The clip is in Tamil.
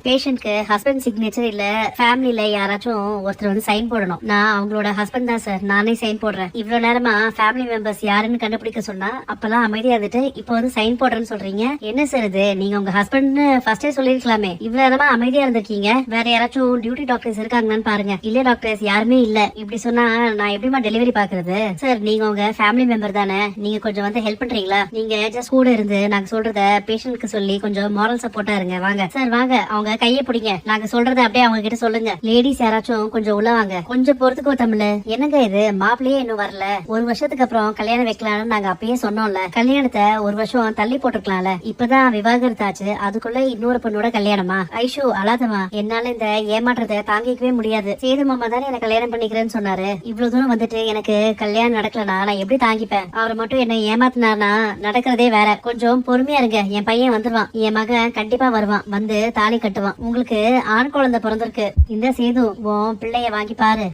பேஷண்ட்க்கு ஹஸ்பண்ட் சிக்னேச்சர் இல்ல ஃபேமிலில யாராச்சும் ஒருத்தர் வந்து சைன் போடணும். நான் அவங்களோட ஹஸ்பண்ட் தான் சார், நானே சைன் போடுறேன். இவ்வளவு நேரமா ஃபேமிலி மெம்பர்ஸ் யாருன்னு கண்டுபிடிக்க சொன்னா அப்பெல்லாம் அமைதியா இருந்துட்டு இப்போ வந்து சைன் போடுறேன்னு சொல்றீங்க. என்ன சார் இது? நீங்க உங்க ஹஸ்பண்ட் ஃபர்ஸ்டே சொல்லிருக்கலாமே. இவ்வளவு நேரமா அமைதியா இருந்திருக்கீங்க. வேற யாராச்சும் டியூட்டி டாக்டர்ஸ் இருக்காங்கன்னு பாருங்க. இல்ல டாக்டர்ஸ் யாருமே இல்ல. இப்படி சொன்னா நான் எப்படிமா டெலிவரி பாக்குறது? சார் நீங்க உங்க ஃபேமிலி மெம்பர் தானே, நீங்க கொஞ்சம் வந்து ஹெல்ப் பண்றீங்களா? நீங்க ஜஸ்ட் கூட இருந்து நாங்க சொல்றத பேஷண்ட்க்கு சொல்லி கொஞ்சம் மாரல் சப்போர்ட்டா இருங்க. வாங்க சார் வாங்க, அவங்க கையை பிடிங்க. நாங்க சொல்றத அப்படியே அவங்க கிட்ட சொல்லுங்க. லேடிஸ் யாராச்சும் கொஞ்சம் உள்ள வாங்க. கொஞ்சம் பொறுத்துக்கோ தமிழ். என்னங்க இது, மாப்பிள்ளையே இன்னும் வரல. ஒரு வருஷத்துக்கு அப்புறம் கல்யாணம் வைக்கலாம்னு நாங்க அப்பயே சொன்னோம்ல. கல்யாணத்தை ஒரு வருஷம் தள்ளி போட்டுருக்கலாம்ல. இப்பதான் விவாகரத்து ஆச்சு, அதுக்குள்ள இன்னொரு பொண்ணோட கல்யாணமா? ஐஷு அழாதமா, என்னால இந்த ஏமாற்றத்தை தாங்கிக்கவே முடியாது. சேது மாமா தானே எனக்கு கல்யாணம் பண்ணிக்கிறேன்னு சொன்னாரு. இவ்வளவு தூரம் வந்துட்டு எனக்கு கல்யாணம் நடக்கலனா நான் எப்படி தாங்கிப்பேன்? அவரை மட்டும் என்ன ஏமாத்தினார்னா நடக்கிறதே வேற. கொஞ்சம் பொறுமையா இருங்க, என் பையன் வந்துருவான். என் மகன் கண்டிப்பா வருவான், வந்து தாலி கட்டுவான். உங்களுக்கு ஆண் குழந்தை பிறந்திருக்கு. இந்த சேது உன் பிள்ளைய வாங்கி பாரு.